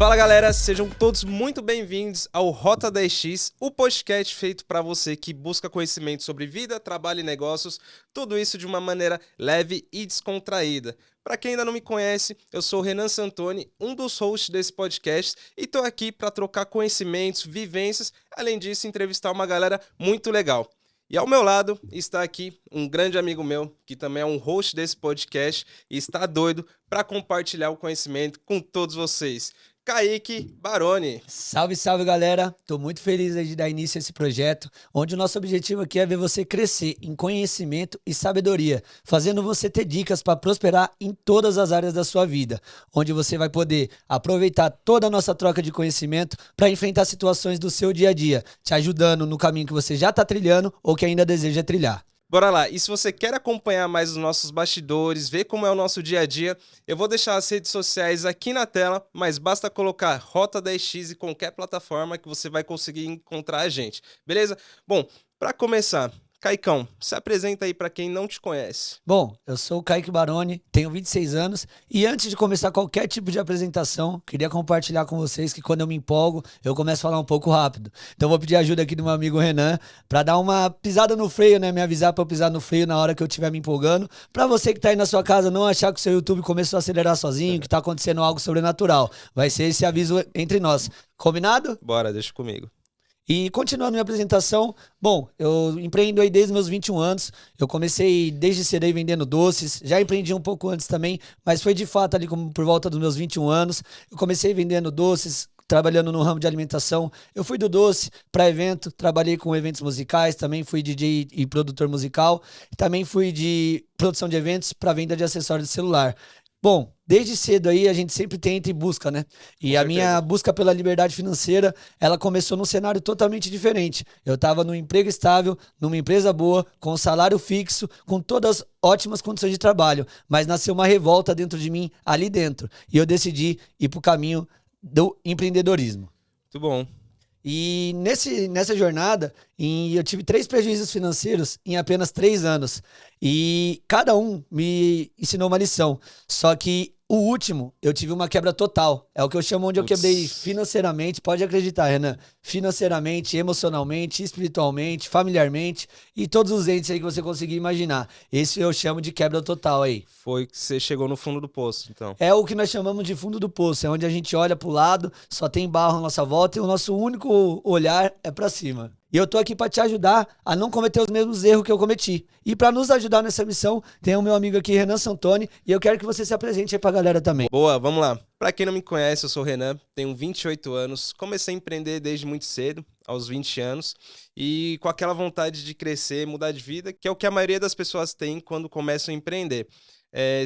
Fala galera, sejam todos muito bem-vindos ao Rota 10X, o podcast feito para você que busca conhecimento sobre vida, trabalho e negócios, tudo isso de uma maneira leve e descontraída. Para quem ainda não me conhece, eu sou o Renan Santoni, um dos hosts desse podcast e estou aqui para trocar conhecimentos, vivências, além disso entrevistar uma galera muito legal. E ao meu lado está aqui um grande amigo meu, que também é um host desse podcast e está doido para compartilhar o conhecimento com todos vocês. Kaique Baroni. Salve, salve, galera. Tô muito feliz de dar início a esse projeto, onde o nosso objetivo aqui é ver você crescer em conhecimento e sabedoria, fazendo você ter dicas para prosperar em todas as áreas da sua vida, onde você vai poder aproveitar toda a nossa troca de conhecimento para enfrentar situações do seu dia a dia, te ajudando no caminho que você já está trilhando ou que ainda deseja trilhar. Bora lá, e se você quer acompanhar mais os nossos bastidores, ver como é o nosso dia a dia, eu vou deixar as redes sociais aqui na tela, mas basta colocar Rota 10X em qualquer plataforma que você vai conseguir encontrar a gente, beleza? Bom, para começar, Caicão, se apresenta aí para quem não te conhece. Bom, eu sou o Kaique Baroni, tenho 26 anos e antes de começar qualquer tipo de apresentação, queria compartilhar com vocês que quando eu me empolgo, eu começo a falar um pouco rápido. Então vou pedir ajuda aqui do meu amigo Renan para dar uma pisada no freio, né? Me avisar para eu pisar no freio na hora que eu estiver me empolgando. Para você que tá aí na sua casa não achar que o seu YouTube começou a acelerar sozinho, que tá acontecendo algo sobrenatural. Vai ser esse aviso entre nós. Combinado? Bora, deixa comigo. E continuando minha apresentação, bom, eu empreendo aí desde meus 21 anos, eu comecei desde cedo aí vendendo doces, já empreendi um pouco antes também, mas foi de fato ali como por volta dos meus 21 anos, eu comecei vendendo doces, trabalhando no ramo de alimentação, eu fui do doce para evento, trabalhei com eventos musicais, também fui DJ e produtor musical, também fui de produção de eventos para venda de acessórios de celular. Bom, desde cedo aí a gente sempre tenta e busca, né? E a minha busca pela liberdade financeira, ela começou num cenário totalmente diferente. Eu estava num emprego estável, numa empresa boa, com salário fixo, com todas as ótimas condições de trabalho, mas nasceu uma revolta dentro de mim, ali dentro. E eu decidi ir pro caminho do empreendedorismo. Muito bom. E nessa jornada, eu tive 3 prejuízos financeiros em apenas 3 anos. E cada um me ensinou uma lição. Só que o último, eu tive uma quebra total. É o que eu chamo onde eu quebrei financeiramente, pode acreditar, Renan. Financeiramente, emocionalmente, espiritualmente, familiarmente e todos os entes aí que você conseguir imaginar. Esse eu chamo de quebra total aí. Foi que você chegou no fundo do poço, então. É o que nós chamamos de fundo do poço, é onde a gente olha pro lado, só tem barro à nossa volta e o nosso único olhar é pra cima. E eu tô aqui pra te ajudar a não cometer os mesmos erros que eu cometi. E pra nos ajudar nessa missão, tem o meu amigo aqui, Renan Santoni, e eu quero que você se apresente aí pra galera também. Boa, vamos lá. Pra quem não me conhece, eu sou o Renan, tenho 28 anos, comecei a empreender desde muito cedo, aos 20 anos, e com aquela vontade de crescer, mudar de vida, que é o que a maioria das pessoas tem quando começam a empreender.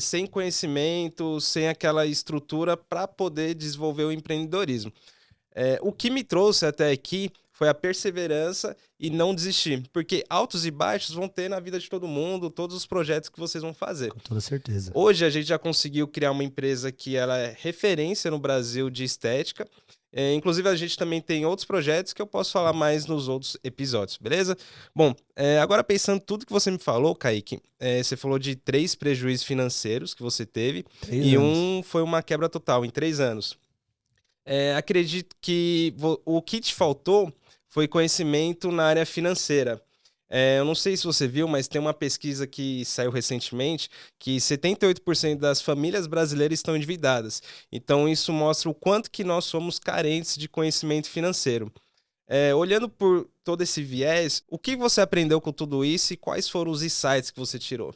Sem conhecimento, sem aquela estrutura para poder desenvolver o empreendedorismo. O que me trouxe até aqui foi a perseverança e não desistir, porque altos e baixos vão ter na vida de todo mundo, todos os projetos que vocês vão fazer. Com toda certeza. Hoje a gente já conseguiu criar uma empresa que ela é referência no Brasil de estética. Inclusive a gente também tem outros projetos que eu posso falar mais nos outros episódios, beleza? Bom, agora pensando tudo que você me falou, Kaique, você falou de 3 prejuízos financeiros que você teve e um foi uma quebra total em 3 anos. Acredito que o que te faltou foi conhecimento na área financeira. Eu não sei se você viu, mas tem uma pesquisa que saiu recentemente que 78% das famílias brasileiras estão endividadas. Então isso mostra o quanto que nós somos carentes de conhecimento financeiro. Olhando por todo esse viés, o que você aprendeu com tudo isso e quais foram os insights que você tirou?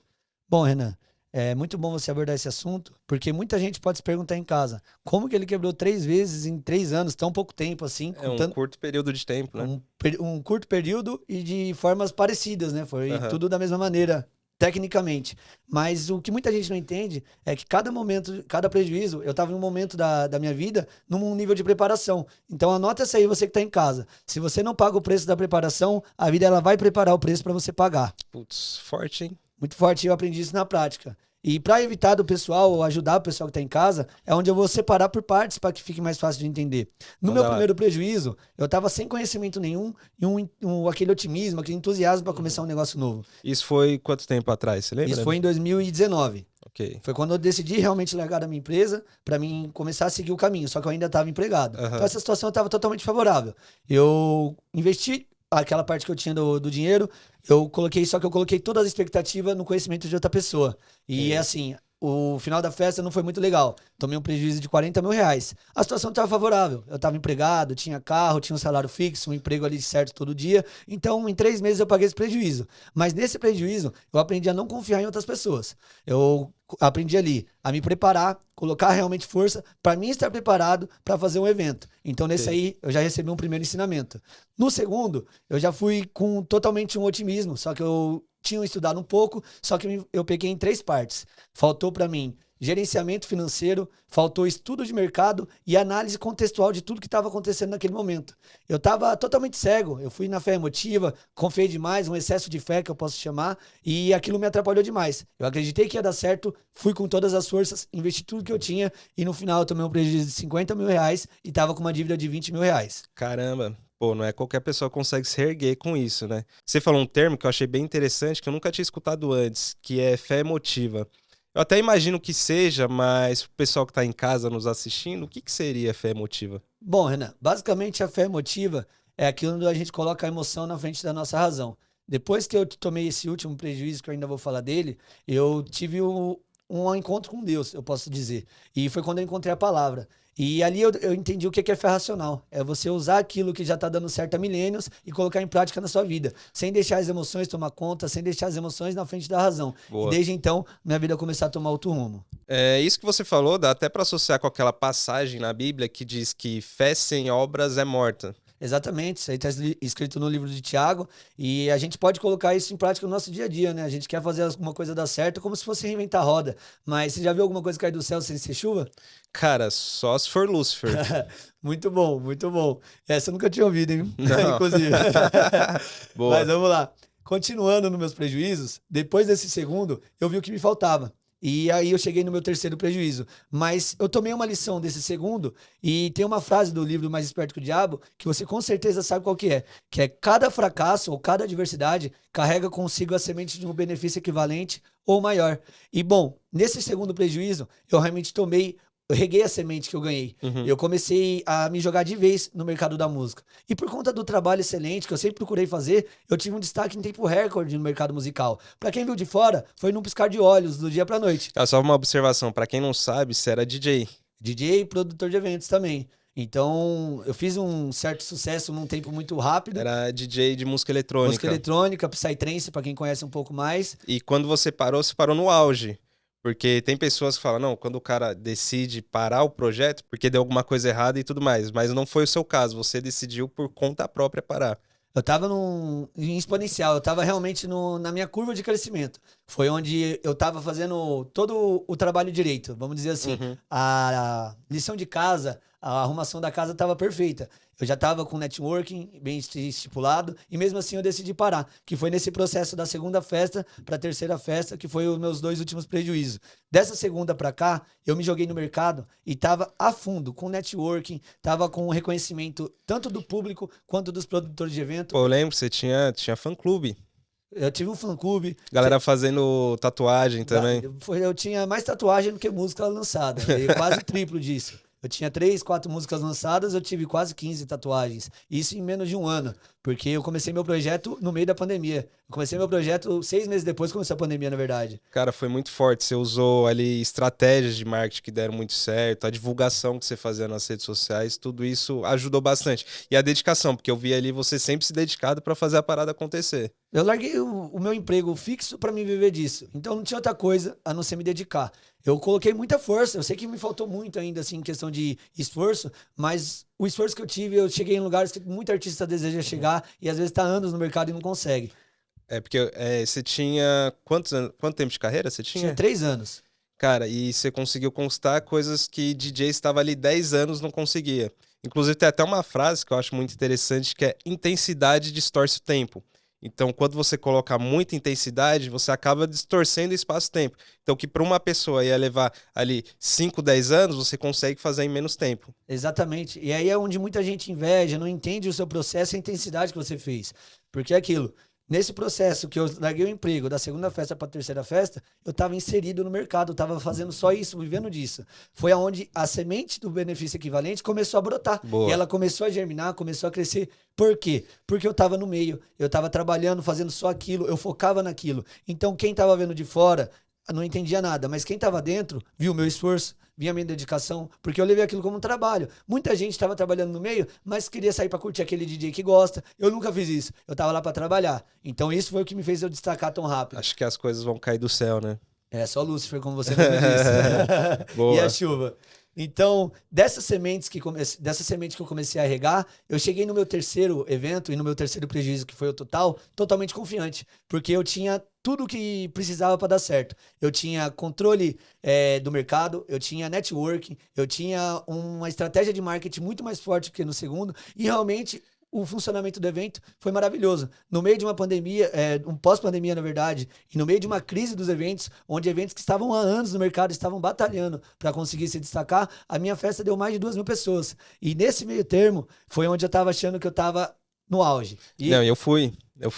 Bom, Renan, é muito bom você abordar esse assunto, porque muita gente pode se perguntar em casa, como que ele quebrou 3 vezes em 3 anos, tão pouco tempo assim? Curto período de tempo, né? Um curto período e de formas parecidas, né? Foi tudo da mesma maneira, tecnicamente. Mas o que muita gente não entende é que cada momento, cada prejuízo, eu estava em um momento da minha vida num nível de preparação. Então anota essa aí, você que está em casa. Se você não paga o preço da preparação, a vida ela vai preparar o preço para você pagar. Putz, forte, hein? Muito forte, eu aprendi isso na prática. E para evitar do pessoal, ou ajudar o pessoal que está em casa, é onde eu vou separar por partes para que fique mais fácil de entender. No meu primeiro prejuízo, eu estava sem conhecimento nenhum e aquele otimismo, aquele entusiasmo para começar um negócio novo. Isso foi quanto tempo atrás, você lembra? Isso foi em 2019. Ok. Foi quando eu decidi realmente largar da minha empresa para mim começar a seguir o caminho, só que eu ainda estava empregado. Aham. Então essa situação estava totalmente favorável. Eu investi aquela parte que eu tinha do dinheiro, só que eu coloquei toda a expectativa no conhecimento de outra pessoa. E é Ok. assim, o final da festa não foi muito legal. Tomei um prejuízo de R$ 40 mil. A situação estava favorável. Eu estava empregado, tinha carro, tinha um salário fixo, um emprego ali certo todo dia. Então, em 3 meses eu paguei esse prejuízo. Mas nesse prejuízo, eu aprendi a não confiar em outras pessoas. Eu aprendi ali a me preparar, colocar realmente força para mim estar preparado para fazer um evento. Então, nesse Ok. aí, eu já recebi um primeiro ensinamento. No segundo, eu já fui com totalmente um otimismo, só que eu tinha estudado um pouco, só que eu peguei em 3 partes. Faltou para mim gerenciamento financeiro, faltou estudo de mercado e análise contextual de tudo que estava acontecendo naquele momento. Eu estava totalmente cego, eu fui na fé emotiva, confiei demais, um excesso de fé que eu posso chamar, e aquilo me atrapalhou demais. Eu acreditei que ia dar certo, fui com todas as forças, investi tudo que eu tinha e no final eu tomei um prejuízo de R$ 50 mil e estava com uma dívida de R$ 20 mil. Caramba. Pô, não é qualquer pessoa que consegue se erguer com isso, né? Você falou um termo que eu achei bem interessante, que eu nunca tinha escutado antes, que é fé emotiva. Eu até imagino que seja, mas o pessoal que tá em casa nos assistindo, o que que seria fé emotiva? Bom, Renan, basicamente a fé emotiva é aquilo onde a gente coloca a emoção na frente da nossa razão. Depois que eu tomei esse último prejuízo, que eu ainda vou falar dele, eu tive um encontro com Deus, eu posso dizer. E foi quando eu encontrei a palavra. E ali eu entendi o que é fé racional. É você usar aquilo que já está dando certo há milênios e colocar em prática na sua vida, sem deixar as emoções tomar conta, sem deixar as emoções na frente da razão. E Boa. desde então, minha vida começou a tomar outro rumo. É, isso que você falou dá até para associar com aquela passagem na Bíblia que diz que fé sem obras é morta. Exatamente, isso aí está escrito no livro de Tiago e a gente pode colocar isso em prática no nosso dia a dia, né? A gente quer fazer alguma coisa dar certo como se fosse reinventar a roda, mas você já viu alguma coisa cair do céu sem ser chuva? Cara, só se for Lúcifer. Muito bom, muito bom. Essa eu nunca tinha ouvido, hein? Não. Inclusive. Mas Boa. vamos lá. Continuando nos meus prejuízos, depois desse segundo, eu vi o que me faltava. E aí eu cheguei no meu terceiro prejuízo. Mas eu tomei uma lição desse segundo e tem uma frase do livro Mais Esperto que o Diabo que você com certeza sabe qual que é cada fracasso ou cada adversidade carrega consigo a semente de um benefício equivalente ou maior. E bom, nesse segundo prejuízo, eu reguei a semente que eu ganhei. Uhum. Eu comecei a me jogar de vez no mercado da música. E por conta do trabalho excelente que eu sempre procurei fazer, eu tive um destaque em tempo recorde no mercado musical. Pra quem viu de fora, foi num piscar de olhos, do dia pra noite. Ah, só uma observação, pra quem não sabe, você era DJ. DJ e produtor de eventos também. Então, eu fiz um certo sucesso num tempo muito rápido. Era DJ de música Música eletrônica. eletrônica, Psytrance, pra quem conhece um pouco mais. E quando você parou no auge. Porque tem pessoas que falam, não, quando o cara decide parar o projeto, porque deu alguma coisa errada e tudo mais. Mas não foi o seu caso, você decidiu por conta própria parar. Eu tava em exponencial, eu tava realmente na minha curva de crescimento. Foi onde eu tava fazendo todo o trabalho direito, vamos dizer assim. Uhum. A lição de casa, a arrumação da casa tava perfeita. Eu já tava com networking bem estipulado e mesmo assim eu decidi parar, que foi nesse processo da segunda festa para a terceira festa, que foi os meus 2 últimos prejuízos. Dessa segunda para cá, eu me joguei no mercado e tava a fundo com networking, tava com o reconhecimento tanto do público quanto dos produtores de evento. Pô, eu lembro que você tinha fã-clube. Eu tive um fã-clube. Galera fazendo tatuagem também. Eu tinha mais tatuagem do que música lançada. E quase o triplo disso. Eu tinha 3, 4 músicas lançadas, eu tive quase 15 tatuagens. Isso em menos de um ano. Porque eu comecei meu projeto no meio da pandemia. Eu comecei meu projeto 6 meses depois que começou a pandemia, na verdade. Cara, foi muito forte. Você usou ali estratégias de marketing que deram muito certo, a divulgação que você fazia nas redes sociais, tudo isso ajudou bastante. E a dedicação, porque eu vi ali você sempre se dedicado pra fazer a parada acontecer. Eu larguei o meu emprego fixo para me viver disso. Então não tinha outra coisa a não ser me dedicar. Eu coloquei muita força. Eu sei que me faltou muito ainda, assim, em questão de esforço, mas o esforço que eu tive, eu cheguei em lugares que muito artista deseja chegar e às vezes tá anos no mercado e não consegue. É porque você tinha quanto tempo de carreira você Tinha tinha? 3 anos. Cara, e você conseguiu conquistar coisas que DJ estava ali 10 anos não conseguia. Inclusive tem até uma frase que eu acho muito interessante que é intensidade distorce o tempo. Então, quando você coloca muita intensidade, você acaba distorcendo o espaço-tempo. Então, que para uma pessoa ia levar ali 5, 10 anos, você consegue fazer em menos tempo. Exatamente. E aí é onde muita gente inveja, não entende o seu processo e a intensidade que você fez. Porque é aquilo. Nesse processo que eu larguei o emprego da segunda festa para a terceira festa, eu estava inserido no mercado, eu estava fazendo só isso, vivendo disso. Foi aonde a semente do benefício equivalente começou a brotar. E Boa. ela começou a germinar, começou a crescer. Por quê? Porque eu estava no meio, eu estava trabalhando, fazendo só aquilo, eu focava naquilo. Então quem estava vendo de fora não entendia nada, mas quem estava dentro viu o meu esforço, via a minha dedicação, porque eu levei aquilo como um trabalho. Muita gente estava trabalhando no meio, mas queria sair para curtir aquele DJ que gosta. Eu nunca fiz isso. Eu estava lá para trabalhar. Então isso foi o que me fez eu destacar tão rápido. Acho que as coisas vão cair do céu, né? É só Lúcifer, como você mesmo disse. Boa. E a chuva. Então, dessas sementes dessa semente que eu comecei a regar, eu cheguei no meu terceiro evento e no meu terceiro prejuízo, que foi o total, totalmente confiante. Porque eu tinha tudo que precisava para dar certo. Eu tinha controle do mercado, eu tinha networking, eu tinha uma estratégia de marketing muito mais forte que no segundo, e realmente o funcionamento do evento foi maravilhoso. No meio de uma pandemia, um pós-pandemia, na verdade, e no meio de uma crise dos eventos, onde eventos que estavam há anos no mercado estavam batalhando para conseguir se destacar, a minha festa deu mais de 2.000 pessoas. E nesse meio termo, foi onde eu estava achando que eu estava no auge. Não, eu fui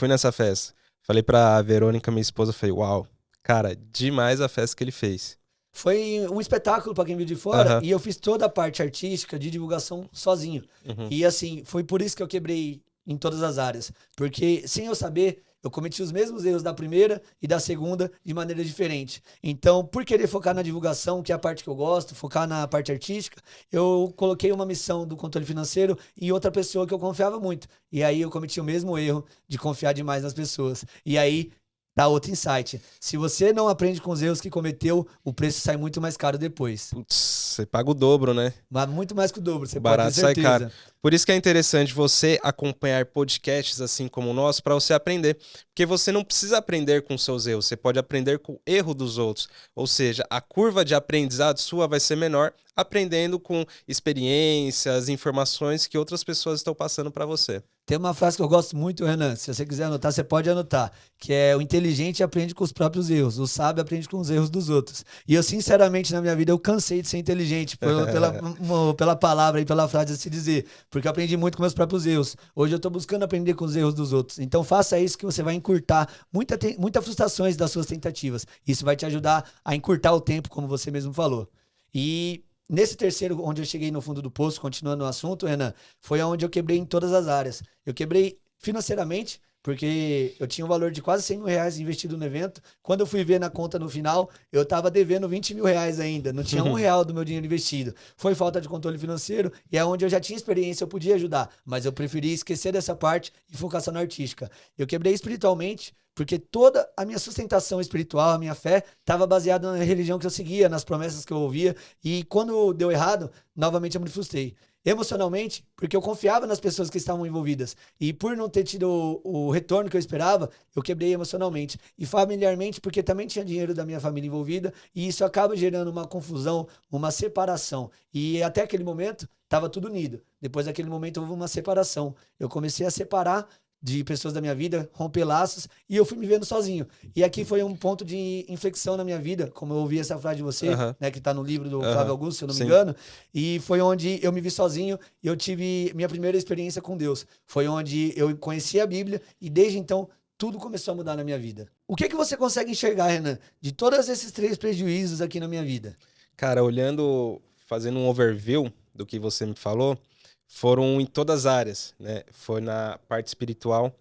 nessa festa. Falei pra Verônica, minha esposa, falei, uau, cara, demais a festa que ele fez. Foi um espetáculo para quem viu de fora, Aham. e eu fiz toda a parte artística de divulgação sozinho. Uhum. E assim, foi por isso que eu quebrei em todas as áreas. Porque sem eu saber, eu cometi os mesmos erros da primeira e da segunda de maneira diferente. Então, por querer focar na divulgação, que é a parte que eu gosto, focar na parte artística, eu coloquei uma missão do controle financeiro em outra pessoa que eu confiava muito. E aí eu cometi o mesmo erro de confiar demais nas pessoas. E aí dá outro insight. Se você não aprende com os erros que cometeu, o preço sai muito mais caro depois. Putz, você paga o dobro, né? Mas muito mais que o dobro, você O pode ter barato sai certeza. caro. Por isso que é interessante você acompanhar podcasts assim como o nosso para você aprender. Porque você não precisa aprender com seus erros, você pode aprender com o erro dos outros. Ou seja, a curva de aprendizado sua vai ser menor aprendendo com experiências, informações que outras pessoas estão passando para você. Tem uma frase que eu gosto muito, Renan. Se você quiser anotar, você pode anotar. Que é: o inteligente aprende com os próprios erros, o sábio aprende com os erros dos outros. E eu, sinceramente, na minha vida, eu cansei de ser inteligente pela palavra e pela frase a se dizer. Porque eu aprendi muito com meus próprios erros. Hoje eu tô buscando aprender com os erros dos outros. Então faça isso que você vai encurtar muitas frustrações das suas tentativas. Isso vai te ajudar a encurtar o tempo, como você mesmo falou. E nesse terceiro, onde eu cheguei no fundo do poço, continuando o assunto, Renan, foi onde eu quebrei em todas as áreas. Eu quebrei financeiramente, porque eu tinha um valor de quase 100 mil reais investido no evento. Quando eu fui ver na conta no final, eu estava devendo 20 mil reais ainda. Não tinha R$ 1 do meu dinheiro investido. Foi falta de controle financeiro e é onde eu já tinha experiência, eu podia ajudar. Mas eu preferi esquecer dessa parte e focar só na artística. Eu quebrei espiritualmente, porque toda a minha sustentação espiritual, a minha fé, estava baseada na religião que eu seguia, nas promessas que eu ouvia. E quando deu errado, novamente eu me frustrei. Emocionalmente, porque eu confiava nas pessoas que estavam envolvidas. E por não ter tido o retorno que eu esperava, eu quebrei emocionalmente. E familiarmente, porque também tinha dinheiro da minha família envolvida. E isso acaba gerando uma confusão, uma separação. E até aquele momento, estava tudo unido. Depois daquele momento, houve uma separação. Eu comecei a separar de pessoas da minha vida, romper laços, e eu fui me vendo sozinho. E aqui foi um ponto de inflexão na minha vida, como eu ouvi essa frase de você, né, que tá no livro do Flávio Augusto, se eu não me engano, e foi onde eu me vi sozinho e eu tive minha primeira experiência com Deus. Foi onde eu conheci a Bíblia e desde então tudo começou a mudar na minha vida. O que você consegue enxergar, Renan, de todos esses 3 prejuízos aqui na minha vida? Cara, olhando, fazendo um overview do que você me falou, foram em todas as áreas, né? Foi na parte espiritual,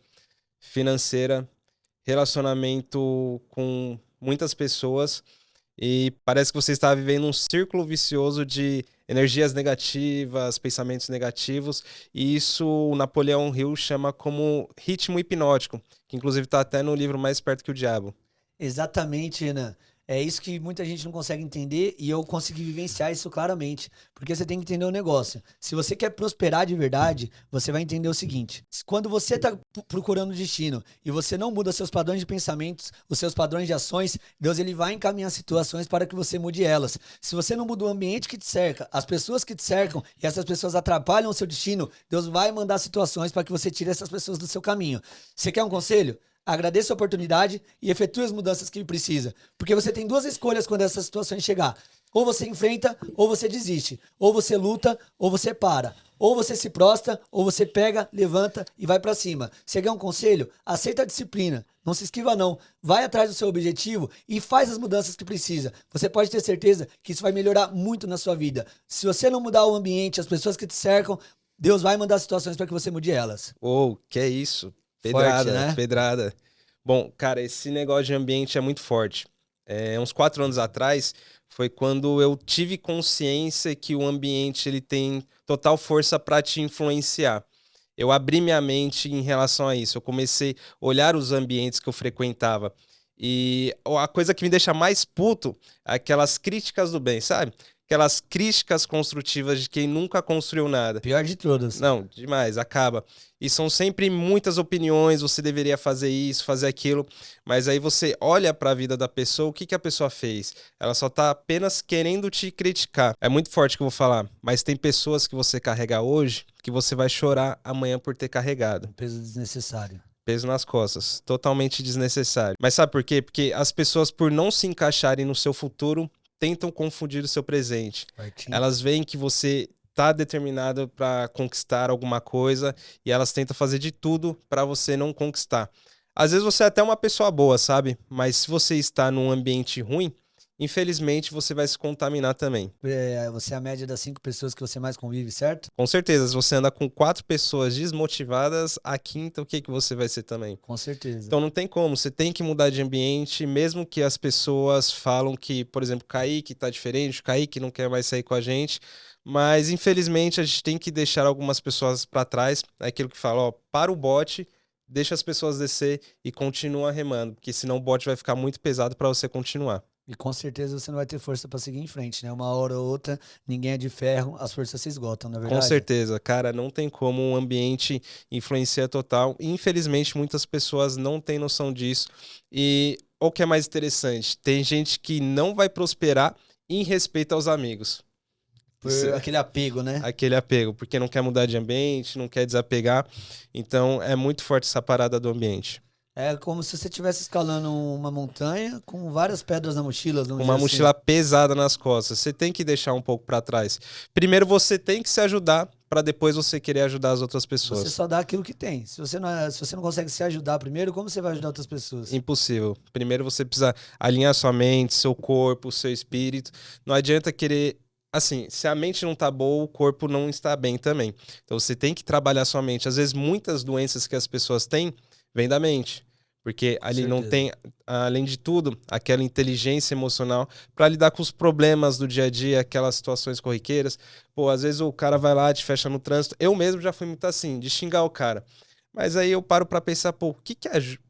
financeira, relacionamento com muitas pessoas e parece que você está vivendo um círculo vicioso de energias negativas, pensamentos negativos, e isso o Napoleão Hill chama como ritmo hipnótico, que inclusive está até no livro Mais Perto que o Diabo. Exatamente, Renan. É isso que muita gente não consegue entender e eu consegui vivenciar isso claramente. Porque você tem que entender o negócio. Se você quer prosperar de verdade, você vai entender o seguinte: quando você está procurando destino e você não muda seus padrões de pensamentos, os seus padrões de ações, Deus ele vai encaminhar situações para que você mude elas. Se você não muda o ambiente que te cerca, as pessoas que te cercam e essas pessoas atrapalham o seu destino, Deus vai mandar situações para que você tire essas pessoas do seu caminho. Você quer um conselho? Agradeça a oportunidade e efetue as mudanças que precisa. Porque você tem 2 escolhas quando essas situações chegar. Ou você enfrenta, ou você desiste. Ou você luta, ou você para. Ou você se prostra, ou você pega, levanta e vai pra cima. Você quer um conselho? Aceita a disciplina. Não se esquiva, não. Vai atrás do seu objetivo e faz as mudanças que precisa. Você pode ter certeza que isso vai melhorar muito na sua vida. Se você não mudar o ambiente, as pessoas que te cercam, Deus vai mandar situações para que você mude elas. Que é isso? Forte, Pedrada, né? pedrada. Bom, cara, esse negócio de ambiente é muito forte. Uns 4 anos atrás foi quando eu tive consciência que o ambiente ele tem total força para te influenciar. Eu abri minha mente em relação a isso. Eu comecei a olhar os ambientes que eu frequentava. E a coisa que me deixa mais puto é aquelas críticas do bem, sabe? Aquelas críticas construtivas de quem nunca construiu nada. Pior de todas. Não, demais, acaba. E são sempre muitas opiniões, você deveria fazer isso, fazer aquilo, mas aí você olha para a vida da pessoa, o que que a pessoa fez? Ela só tá apenas querendo te criticar. É muito forte o que eu vou falar, mas tem pessoas que você carrega hoje que você vai chorar amanhã por ter carregado. Um peso desnecessário. Peso nas costas, totalmente desnecessário. Mas sabe por quê? Porque as pessoas, por não se encaixarem no seu futuro, tentam confundir o seu presente. Certinho. Elas veem que você tá determinado para conquistar alguma coisa e elas tentam fazer de tudo para você não conquistar. Às vezes você é até uma pessoa boa, sabe? Mas se você está num ambiente ruim, infelizmente você vai se contaminar também. Você é a média das 5 pessoas que você mais convive, certo? Com certeza, se você anda com 4 pessoas desmotivadas, a quinta, o que que você vai ser também? Com certeza. Então não tem como, você tem que mudar de ambiente, mesmo que as pessoas falam que, por exemplo, Kaique tá diferente, o Kaique não quer mais sair com a gente, mas infelizmente a gente tem que deixar algumas pessoas para trás, é aquilo que fala, ó, para o bote, deixa as pessoas descer e continua remando, porque senão o bote vai ficar muito pesado para você continuar. E com certeza você não vai ter força pra seguir em frente, né? Uma hora ou outra, ninguém é de ferro, as forças se esgotam, na verdade. Com certeza, cara, não tem como um ambiente influencia total. Infelizmente, muitas pessoas não têm noção disso. E o que é mais interessante, tem gente que não vai prosperar em respeito aos amigos. Por aquele apego, né? Aquele apego, porque não quer mudar de ambiente, não quer desapegar. Então, é muito forte essa parada do ambiente. É como se você estivesse escalando uma montanha com várias pedras na mochila. Com uma mochila pesada nas costas. Você tem que deixar um pouco para trás. Primeiro você tem que se ajudar para depois você querer ajudar as outras pessoas. Você só dá aquilo que tem. Se você não consegue se ajudar primeiro, como você vai ajudar outras pessoas? Impossível. Primeiro você precisa alinhar sua mente, seu corpo, seu espírito. Não adianta querer. Assim, se a mente não tá boa, o corpo não está bem também. Então você tem que trabalhar sua mente. Às vezes muitas doenças que as pessoas têm vêm da mente. Porque ali não tem, além de tudo, aquela inteligência emocional para lidar com os problemas do dia a dia, aquelas situações corriqueiras. Pô, às vezes o cara vai lá, te fecha no trânsito. Eu mesmo já fui muito assim, de xingar o cara. Mas aí eu paro pra pensar, pô,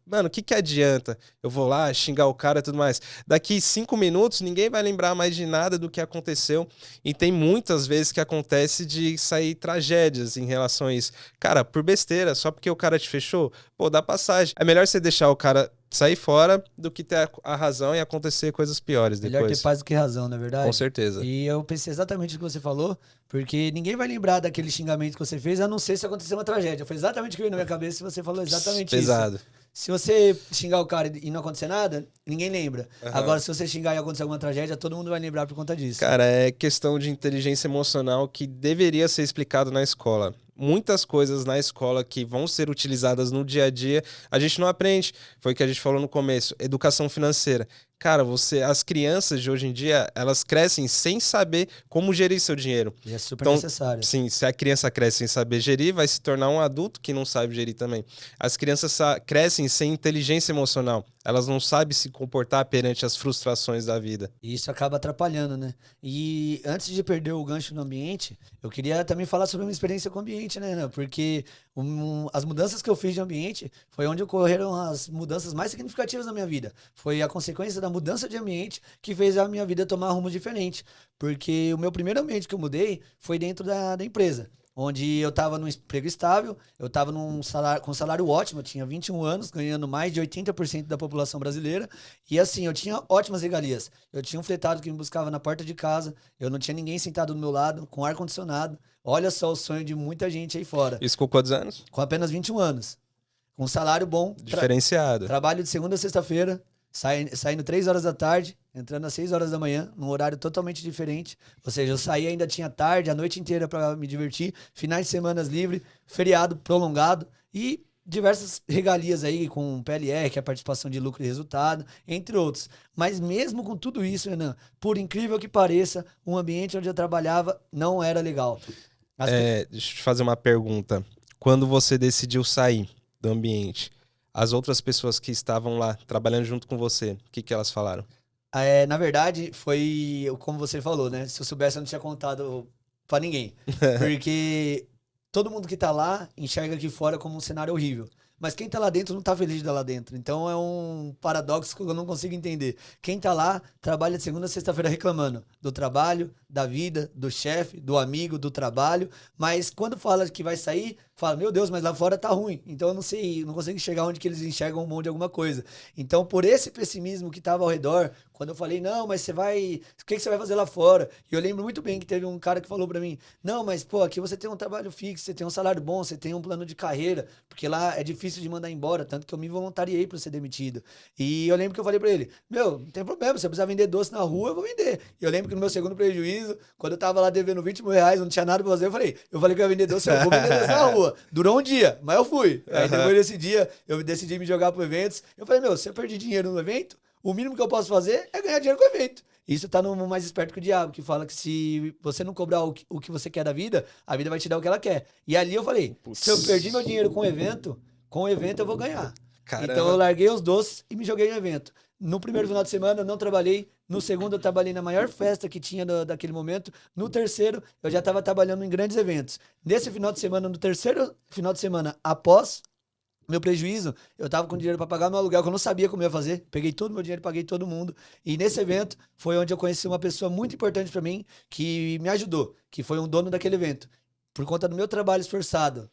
mano, o que que adianta? Eu vou lá xingar o cara e tudo mais. Daqui 5 minutos, ninguém vai lembrar mais de nada do que aconteceu. E tem muitas vezes que acontece de sair tragédias em relação a isso. Cara, por besteira, só porque o cara te fechou, pô, dá passagem. É melhor você deixar o cara sair fora do que ter a razão e acontecer coisas piores depois. Melhor ter paz do que razão, não é verdade? Com certeza. E eu pensei exatamente o que você falou, porque ninguém vai lembrar daquele xingamento que você fez, a não ser se acontecer uma tragédia. Foi exatamente o que veio na minha cabeça e você falou exatamente Pesado. isso. Se você xingar o cara e não acontecer nada, ninguém lembra. Agora, se você xingar e acontecer alguma tragédia, todo mundo vai lembrar por conta disso. Cara, é questão de inteligência emocional que deveria ser explicado na escola. Muitas coisas na escola que vão ser utilizadas no dia a dia, a gente não aprende. Foi o que a gente falou no começo, educação financeira. Cara, as crianças de hoje em dia, elas crescem sem saber como gerir seu dinheiro. E é super necessário. Sim, se a criança cresce sem saber gerir, vai se tornar um adulto que não sabe gerir também. As crianças crescem sem inteligência emocional. Elas não sabem se comportar perante as frustrações da vida. E isso acaba atrapalhando, né? E antes de perder o gancho no ambiente, eu queria também falar sobre uma experiência com o ambiente, né, Renan? Porque as mudanças que eu fiz de ambiente foi onde ocorreram as mudanças mais significativas na minha vida. Foi a consequência da mudança de ambiente que fez a minha vida tomar rumo diferente. Porque o meu primeiro ambiente que eu mudei foi dentro da empresa, onde eu estava num emprego estável, eu estava com um salário ótimo, eu tinha 21 anos, ganhando mais de 80% da população brasileira, e assim, eu tinha ótimas regalias. Eu tinha um fretado que me buscava na porta de casa, eu não tinha ninguém sentado do meu lado, com ar-condicionado. Olha só o sonho de muita gente aí fora. Isso com quantos anos? Com apenas 21 anos. Com um salário bom. Diferenciado. Trabalho de segunda a sexta-feira, saindo 3 horas da tarde, entrando às 6 horas da manhã, num horário totalmente diferente. Ou seja, eu saía ainda tinha tarde, a noite inteira para me divertir, finais de semanas livre, feriado prolongado e diversas regalias aí com PLR, que é a participação de lucro e resultado, entre outros. Mas mesmo com tudo isso, Renan, por incrível que pareça, o ambiente onde eu trabalhava não era legal. Deixa eu te fazer uma pergunta. Quando você decidiu sair do ambiente, as outras pessoas que estavam lá trabalhando junto com você, o que elas falaram? Na verdade, foi como você falou, né? Se eu soubesse, eu não tinha contado pra ninguém. Porque todo mundo que tá lá enxerga aqui fora como um cenário horrível. Mas quem tá lá dentro não tá feliz de estar lá dentro. Então é um paradoxo que eu não consigo entender. Quem tá lá trabalha de segunda a sexta-feira reclamando do trabalho, da vida, do chefe, do amigo, do trabalho. Mas quando fala que vai sair, fala, meu Deus, mas lá fora tá ruim. Então eu não sei, não consigo chegar onde que eles enxergam um monte de alguma coisa. Então, por esse pessimismo que tava ao redor, quando eu falei, não, mas você vai. O que você vai fazer lá fora? E eu lembro muito bem que teve um cara que falou pra mim, não, mas pô, aqui você tem um trabalho fixo, você tem um salário bom, você tem um plano de carreira, porque lá é difícil de mandar embora, tanto que eu me voluntariei pra ser demitido. E eu lembro que eu falei pra ele, meu, não tem problema, se eu precisar vender doce na rua, eu vou vender. E eu lembro que no meu segundo prejuízo, quando eu tava lá devendo 20 mil reais, não tinha nada pra fazer, eu falei que eu ia vender doce, eu vou vender doce na rua. Durou um dia, mas eu fui. Aí depois desse dia, eu decidi me jogar pro eventos. Eu falei, meu, se eu perdi dinheiro no evento, o mínimo que eu posso fazer é ganhar dinheiro com o evento. Isso tá no Mais Esperto que o Diabo, que fala que se você não cobrar o que você quer da vida, a vida vai te dar o que ela quer. E ali eu falei, se eu perdi meu dinheiro com o evento eu vou ganhar. Então eu Caramba. larguei os doces e me joguei no evento. No primeiro final de semana eu não trabalhei. No segundo eu trabalhei na maior festa que tinha daquele momento. No terceiro eu já estava trabalhando em grandes eventos. Nesse final de semana, no terceiro final de semana após meu prejuízo, eu tava com dinheiro para pagar meu aluguel, que eu não sabia como ia fazer. Peguei todo o meu dinheiro, paguei todo mundo. E nesse evento foi onde eu conheci uma pessoa muito importante para mim, que me ajudou, que foi um dono daquele evento. Por conta do meu trabalho esforçado,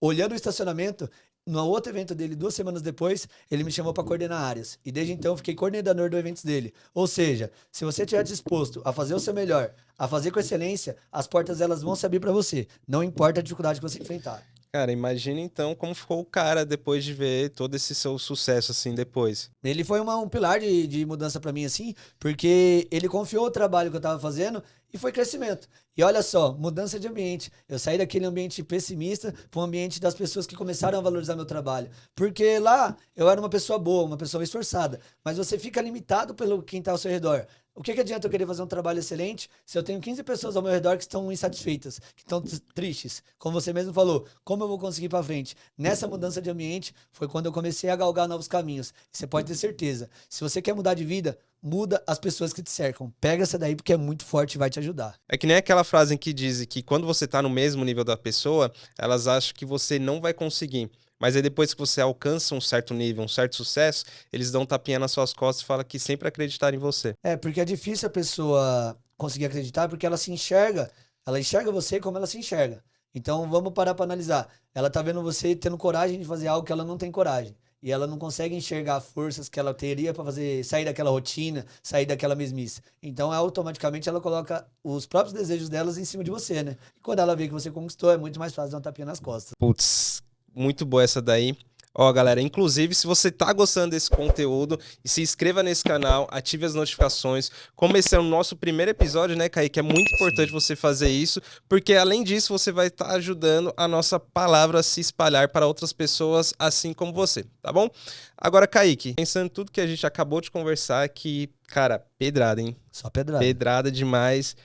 olhando o estacionamento, no outro evento dele, 2 semanas depois, ele me chamou para coordenar áreas. E desde então eu fiquei coordenador do evento dele. Ou seja, se você estiver disposto a fazer o seu melhor, a fazer com excelência, as portas elas vão se abrir para você. Não importa a dificuldade que você enfrentar. Cara, imagina então como ficou o cara depois de ver todo esse seu sucesso assim depois. Ele foi um pilar de mudança pra mim, assim, porque ele confiou o trabalho que eu tava fazendo e foi crescimento. E olha só, mudança de ambiente. Eu saí daquele ambiente pessimista para um ambiente das pessoas que começaram a valorizar meu trabalho. Porque lá eu era uma pessoa boa, uma pessoa esforçada, mas você fica limitado pelo quem tá ao seu redor. O que adianta eu querer fazer um trabalho excelente se eu tenho 15 pessoas ao meu redor que estão insatisfeitas, que estão tristes? Como você mesmo falou, como eu vou conseguir ir para frente? Nessa mudança de ambiente foi quando eu comecei a galgar novos caminhos. E você pode ter certeza, se você quer mudar de vida, muda as pessoas que te cercam. Pega essa daí porque é muito forte e vai te ajudar. É que nem aquela frase em que diz que quando você tá no mesmo nível da pessoa, elas acham que você não vai conseguir. Mas aí depois que você alcança um certo nível, um certo sucesso, eles dão um tapinha nas suas costas e falam que sempre acreditaram em você. Porque é difícil a pessoa conseguir acreditar porque ela enxerga você como ela se enxerga. Então vamos parar para analisar. Ela tá vendo você tendo coragem de fazer algo que ela não tem coragem. E ela não consegue enxergar forças que ela teria para fazer sair daquela rotina, sair daquela mesmice. Então, automaticamente ela coloca os próprios desejos delas em cima de você, né? E quando ela vê que você conquistou, é muito mais fácil dar um tapinha nas costas. Putz, muito boa essa daí. Ó, galera, inclusive, se você tá gostando desse conteúdo, se inscreva nesse canal, ative as notificações. Como esse é o nosso primeiro episódio, né, Kaique? É muito importante você fazer isso, porque além disso, você vai estar ajudando a nossa palavra a se espalhar para outras pessoas, assim como você, tá bom? Agora, Kaique, pensando em tudo que a gente acabou de conversar, que, cara, pedrada, hein? Só pedrada. Pedrada demais.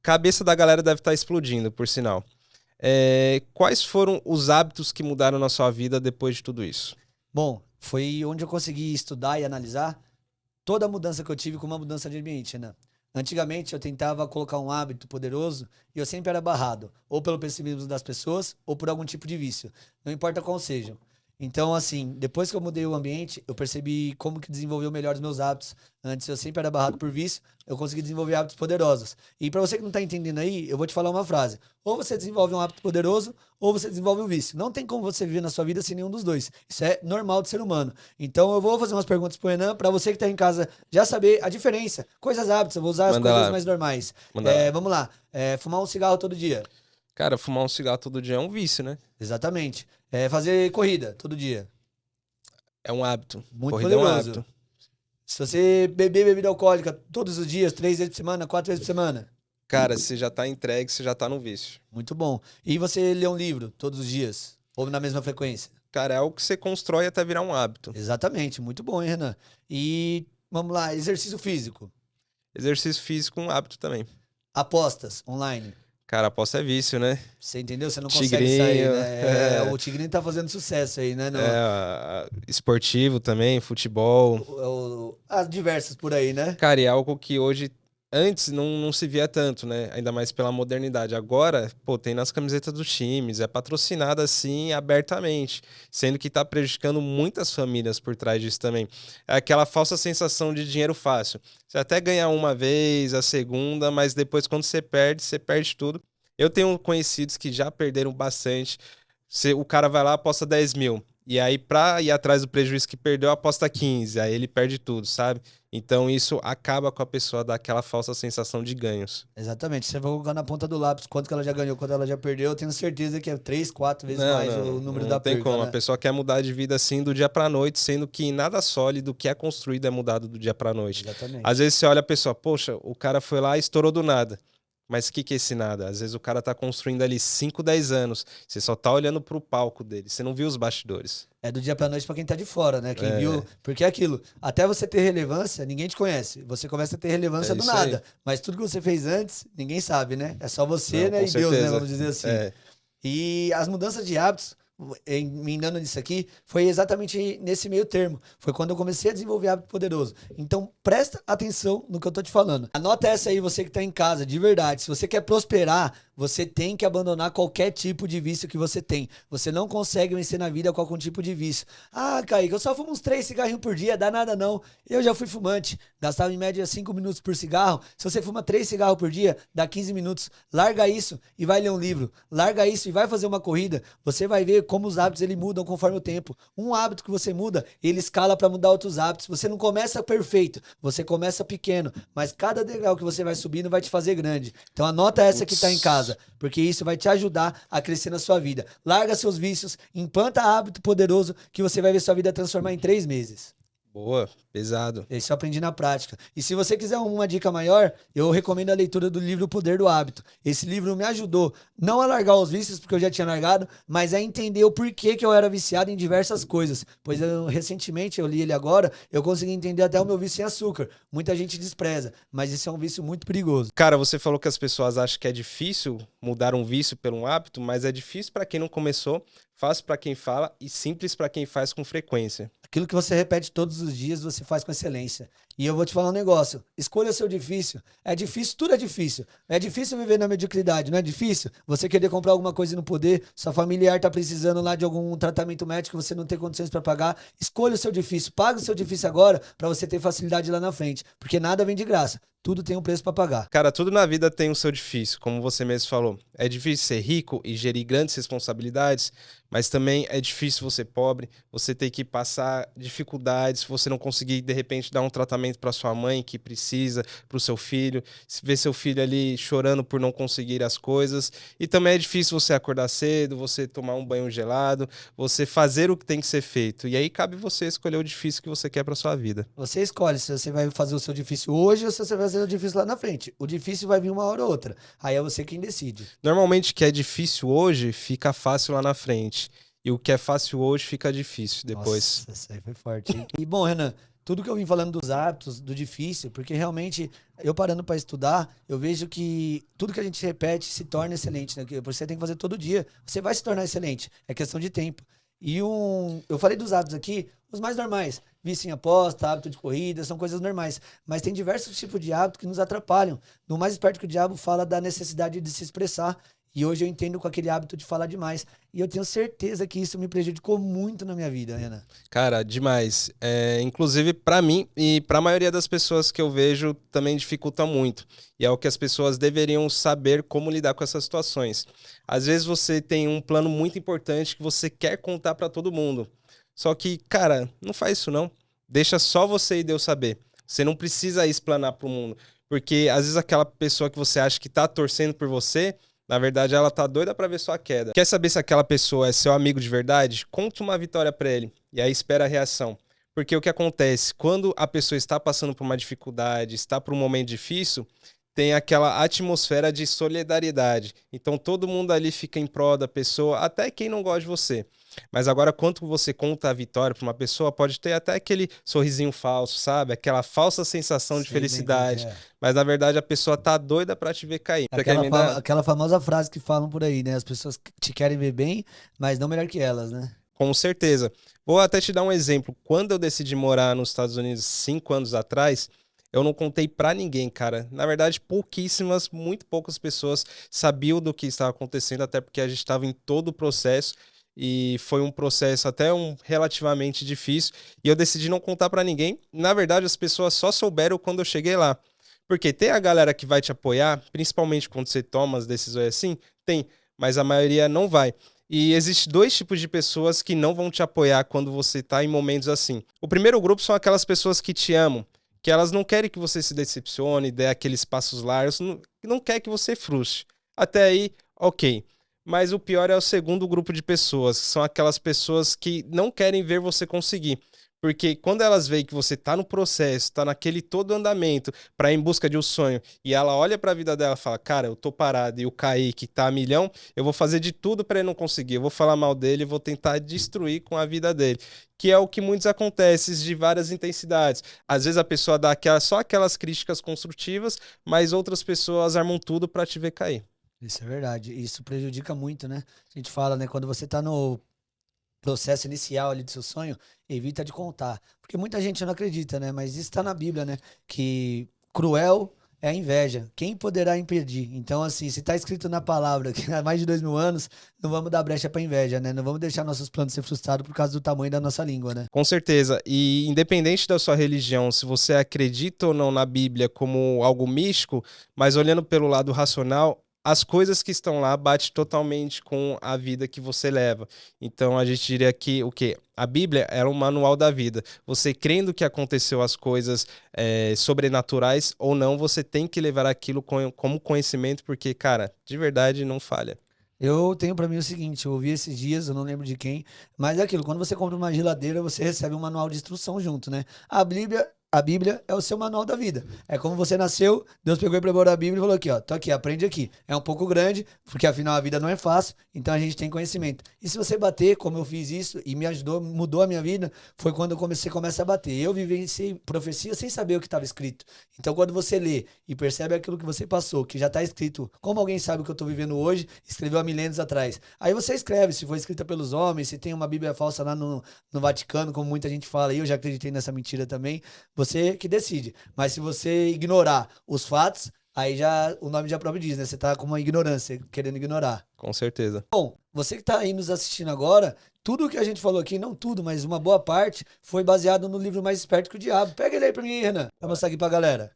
Cabeça da galera deve estar explodindo, por sinal. Quais foram os hábitos que mudaram na sua vida depois de tudo isso? Bom, foi onde eu consegui estudar e analisar toda a mudança que eu tive com uma mudança de ambiente, né? Antigamente eu tentava colocar um hábito poderoso e eu sempre era barrado, ou pelo pessimismo das pessoas, ou por algum tipo de vício, não importa qual seja. Então, assim, depois que eu mudei o ambiente, eu percebi como que desenvolveu melhor os meus hábitos. Antes eu sempre era barrado por vício, eu consegui desenvolver hábitos poderosos. E pra você que não tá entendendo aí, eu vou te falar uma frase. Ou você desenvolve um hábito poderoso, ou você desenvolve um vício. Não tem como você viver na sua vida sem nenhum dos dois. Isso é normal de ser humano. Então eu vou fazer umas perguntas pro Renan, pra você que tá em casa já saber a diferença. Coisas hábitos, eu vou usar as Manda coisas lá, mais normais. manda lá. Vamos lá. Fumar um cigarro todo dia. Cara, fumar um cigarro todo dia é um vício, né? Exatamente. Fazer corrida todo dia. É um hábito. Muito Corrida é um poderoso. hábito. Se você beber bebida alcoólica todos os dias, 3 vezes por semana, 4 vezes por semana. Cara, você já tá entregue, você já tá no vício. Muito bom. E você lê um livro todos os dias? Ou na mesma frequência? Cara, é algo que você constrói até virar um hábito. Exatamente. Muito bom, hein, Renan? E vamos lá, exercício físico. Exercício físico, um hábito também. Apostas online. Cara, aposta é vício, né? Você entendeu? Você não consegue Tigrinho, sair, né? é, O Tigrinho tá fazendo sucesso aí, né? esportivo também, futebol. As diversas por aí, né? Cara, e é algo que hoje, antes não se via tanto, né? Ainda mais pela modernidade. Agora, pô, tem nas camisetas dos times, é patrocinado assim abertamente, sendo que tá prejudicando muitas famílias por trás disso também. É aquela falsa sensação de dinheiro fácil. Você até ganha uma vez, a segunda, mas depois quando você perde tudo. Eu tenho conhecidos que já perderam bastante. O cara vai lá, aposta 10 mil. E aí, pra ir atrás do prejuízo que perdeu, aposta 15. Aí ele perde tudo, sabe? Então isso acaba com a pessoa daquela falsa sensação de ganhos. Exatamente. Você vai colocar na ponta do lápis quanto que ela já ganhou, quanto ela já perdeu. Eu tenho certeza que é 3, 4 vezes Não, mais não, o número não da tem perca, como. A né? pessoa quer mudar de vida assim do dia pra noite, sendo que nada sólido que é construído é mudado do dia pra noite. Às Exatamente. vezes você olha a pessoa, poxa, o cara foi lá e estourou do nada. Mas o que é esse nada? Às vezes o cara tá construindo ali 5, 10 anos. Você só tá olhando pro palco dele. Você não viu os bastidores. É do dia pra noite pra quem tá de fora, né? Quem viu. É, Porque é aquilo. Até você ter relevância, ninguém te conhece. Você começa a ter relevância é do isso aí. nada. Mas tudo que você fez antes, ninguém sabe, né? É só você, Não, né? com E Deus, né? certeza. Vamos dizer assim. É, E as mudanças de hábitos, emendando nisso aqui, foi exatamente nesse meio termo. Foi quando eu comecei a desenvolver hábito poderoso. Então, presta atenção no que eu tô te falando. Anota essa aí, você que tá em casa, de verdade. Se você quer prosperar, você tem que abandonar qualquer tipo de vício que você tem. Você não consegue vencer na vida com algum tipo de vício. Ah, Kaique, eu só fumo uns 3 cigarrinhos por dia, dá nada não. Eu já fui fumante, gastava em média 5 minutos por cigarro. Se você fuma 3 cigarros por dia, dá 15 minutos. Larga isso e vai ler um livro. Larga isso e vai fazer uma corrida. Você vai ver como os hábitos ele mudam conforme o tempo. Um hábito que você muda, ele escala para mudar outros hábitos. Você não começa perfeito, você começa pequeno, mas cada degrau que você vai subindo vai te fazer grande. Então anota essa que tá em casa, porque isso vai te ajudar a crescer na sua vida. Larga seus vícios, implanta hábito poderoso que você vai ver sua vida transformar em 3 meses. boa, pesado. Isso eu aprendi na prática. E se você quiser uma dica maior, eu recomendo a leitura do livro O Poder do Hábito. Esse livro me ajudou não a largar os vícios, porque eu já tinha largado, mas a entender o porquê que eu era viciado em diversas coisas. Pois recentemente, eu li ele agora, eu consegui entender até o meu vício em açúcar. Muita gente despreza, mas isso é um vício muito perigoso. Cara, você falou que as pessoas acham que é difícil mudar um vício por um hábito, mas é difícil pra quem não começou, fácil pra quem fala e simples pra quem faz com frequência. Aquilo que você repete todos os dias, você faz com excelência. E eu vou te falar um negócio. Escolha o seu difícil. É difícil, tudo é difícil. É difícil viver na mediocridade, não é difícil? Você querer comprar alguma coisa e não poder, sua familiar tá precisando lá de algum tratamento médico, você não tem condições para pagar. Escolha o seu difícil. Paga o seu difícil agora para você ter facilidade lá na frente. Porque nada vem de graça. Tudo tem um preço para pagar. Cara, tudo na vida tem o seu difícil, como você mesmo falou. É difícil ser rico e gerir grandes responsabilidades, mas também é difícil você pobre, você ter que passar dificuldades, você não conseguir de repente dar um tratamento para sua mãe que precisa, para o seu filho, ver seu filho ali chorando por não conseguir as coisas. E também é difícil você acordar cedo, você tomar um banho gelado, você fazer o que tem que ser feito. E aí cabe você escolher o difícil que você quer para sua vida. Você escolhe se você vai fazer o seu difícil hoje ou se você vai fazer o difícil lá na frente. O difícil vai vir uma hora ou outra. Aí é você quem decide. Normalmente o que é difícil hoje fica fácil lá na frente. E o que é fácil hoje fica difícil depois. Nossa, isso aí foi forte, hein? E bom, Renan, tudo que eu vim falando dos hábitos, do difícil, porque realmente eu parando para estudar, eu vejo que tudo que a gente repete se torna excelente, né? Você tem que fazer todo dia. Você vai se tornar excelente. É questão de tempo. Eu falei dos hábitos aqui, os mais normais. Vício em aposta, hábito de corrida, são coisas normais. Mas tem diversos tipos de hábitos que nos atrapalham. No Mais Esperto que o Diabo fala da necessidade de se expressar. E hoje eu entendo com aquele hábito de falar demais. E eu tenho certeza que isso me prejudicou muito na minha vida, Renan. Cara, demais. Inclusive, pra mim e pra maioria das pessoas que eu vejo, também dificulta muito. E é o que as pessoas deveriam saber como lidar com essas situações. Às vezes você tem um plano muito importante que você quer contar pra todo mundo. Só que, cara, não faz isso não. Deixa só você e Deus saber. Você não precisa explanar pro mundo. Porque às vezes aquela pessoa que você acha que tá torcendo por você, na verdade, ela tá doida pra ver sua queda. Quer saber se aquela pessoa é seu amigo de verdade? Conte uma vitória pra ele. E aí espera a reação. Porque o que acontece? Quando a pessoa está passando por uma dificuldade, está por um momento difícil, tem aquela atmosfera de solidariedade. Então todo mundo ali fica em prol da pessoa, até quem não gosta de você. Mas agora, quando você conta a vitória para uma pessoa, pode ter até aquele sorrisinho falso, sabe? Aquela falsa sensação de Sei bem como que felicidade. é. Mas na verdade a pessoa tá doida para te ver cair. Você quer Aquela, emendar? aquela famosa frase que falam por aí, né? As pessoas te querem ver bem, mas não melhor que elas, né? Com certeza. Vou até te dar um exemplo. Quando eu decidi morar nos Estados Unidos 5 anos atrás, eu não contei pra ninguém, cara. Na verdade, pouquíssimas, muito poucas pessoas sabiam do que estava acontecendo, até porque a gente estava em todo o processo e foi um processo até relativamente difícil. E eu decidi não contar pra ninguém. Na verdade, as pessoas só souberam quando eu cheguei lá. Porque tem a galera que vai te apoiar, principalmente quando você toma as decisões assim, tem, mas a maioria não vai. E existe dois tipos de pessoas que não vão te apoiar quando você está em momentos assim. O primeiro grupo são aquelas pessoas que te amam, que elas não querem que você se decepcione, dê aqueles passos largos, não quer que você frustre. Até aí, ok. Mas o pior é o segundo grupo de pessoas, que são aquelas pessoas que não querem ver você conseguir. Porque quando elas veem que você tá no processo, tá naquele todo andamento para ir em busca de um sonho, e ela olha para a vida dela e fala: "Cara, eu tô parado e o Kaique tá a milhão, eu vou fazer de tudo para ele não conseguir. Eu vou falar mal dele, vou tentar destruir com a vida dele". Que é o que muitos acontece de várias intensidades. Às vezes a pessoa dá só aquelas críticas construtivas, mas outras pessoas armam tudo para te ver cair. Isso é verdade. Isso prejudica muito, né? A gente fala, né? Quando você tá no processo inicial ali do seu sonho, evita de contar. Porque muita gente não acredita, né? Mas isso tá na Bíblia, né? Que cruel é a inveja. Quem poderá impedir? Então, assim, se tá escrito na palavra que há mais de 2000 anos, não vamos dar brecha pra inveja, né? Não vamos deixar nossos planos ser frustrados por causa do tamanho da nossa língua, né? Com certeza. E independente da sua religião, se você acredita ou não na Bíblia como algo místico, mas olhando pelo lado racional, as coisas que estão lá batem totalmente com a vida que você leva. Então a gente diria que o quê? A Bíblia era um manual da vida. Você crendo que aconteceu as coisas sobrenaturais ou não, você tem que levar aquilo como conhecimento, porque, cara, de verdade não falha. Eu tenho pra mim o seguinte, eu ouvi esses dias, eu não lembro de quem, mas é aquilo, quando você compra uma geladeira, você recebe um manual de instrução junto, né? A Bíblia é o seu manual da vida. É como você nasceu, Deus pegou e preparou a Bíblia e falou aqui, ó, tô aqui, aprende aqui. É um pouco grande, porque afinal a vida não é fácil, então a gente tem conhecimento. E se você bater, como eu fiz isso e me ajudou, mudou a minha vida, foi quando começa a bater. Eu vivenciei profecia sem saber o que estava escrito. Então quando você lê e percebe aquilo que você passou, que já está escrito, como alguém sabe o que eu estou vivendo hoje, escreveu há milênios atrás. Aí você escreve, se foi escrita pelos homens, se tem uma Bíblia falsa lá no Vaticano, como muita gente fala, e eu já acreditei nessa mentira também, você que decide. Mas se você ignorar os fatos, aí já o nome já próprio diz, né? Você tá com uma ignorância, querendo ignorar. Com certeza. Bom, você que tá aí nos assistindo agora, tudo o que a gente falou aqui, não tudo, mas uma boa parte, foi baseado no livro Mais Esperto que o Diabo. Pega ele aí pra mim, Renan, pra mostrar aqui pra galera.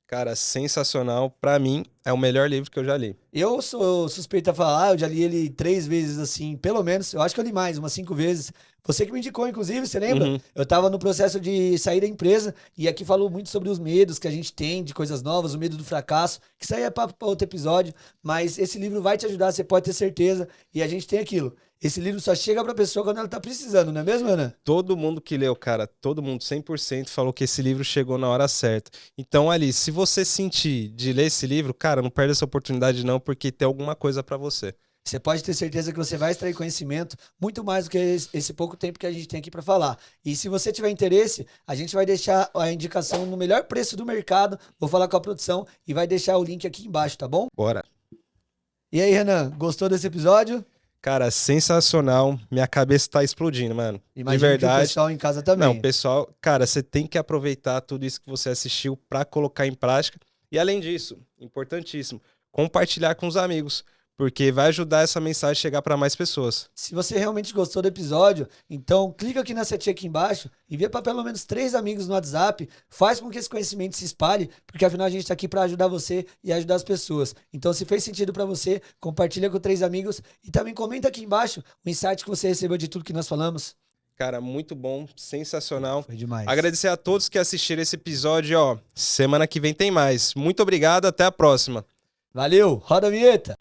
Cara, sensacional. Pra mim, é o melhor livro que eu já li. Eu sou suspeito a falar, eu já li ele 3 vezes, assim, pelo menos. Eu acho que eu li mais, umas 5 vezes. Você que me indicou, inclusive, você lembra? Uhum. Eu tava no processo de sair da empresa e aqui falou muito sobre os medos que a gente tem de coisas novas, o medo do fracasso, que isso aí é papo pra outro episódio, mas esse livro vai te ajudar, você pode ter certeza. E a gente tem aquilo. Esse livro só chega pra pessoa quando ela tá precisando, não é mesmo, Ana? Todo mundo que leu, cara, todo mundo, 100% falou que esse livro chegou na hora certa. Então, ali, se você sentir de ler esse livro, cara, não perde essa oportunidade não, porque tem alguma coisa pra você. Você pode ter certeza que você vai extrair conhecimento muito mais do que esse pouco tempo que a gente tem aqui para falar. E se você tiver interesse, a gente vai deixar a indicação no melhor preço do mercado. Vou falar com a produção e vai deixar o link aqui embaixo, tá bom? Bora. E aí, Renan, gostou desse episódio? Cara, sensacional. Minha cabeça tá explodindo, mano. Imagino De que o verdade. pessoal em casa também. Não, pessoal, cara, você tem que aproveitar tudo isso que você assistiu pra colocar em prática. E além disso, importantíssimo, compartilhar com os amigos, porque vai ajudar essa mensagem a chegar pra mais pessoas. Se você realmente gostou do episódio, então clica aqui na setinha aqui embaixo, envia para pelo menos 3 amigos no WhatsApp, faz com que esse conhecimento se espalhe, porque afinal a gente está aqui para ajudar você e ajudar as pessoas. Então, se fez sentido para você, compartilha com 3 amigos e também comenta aqui embaixo o insight que você recebeu de tudo que nós falamos. Cara, muito bom, sensacional. Foi demais. Agradecer a todos que assistiram esse episódio, ó. Semana que vem tem mais. Muito obrigado, até a próxima. Valeu, roda a vinheta!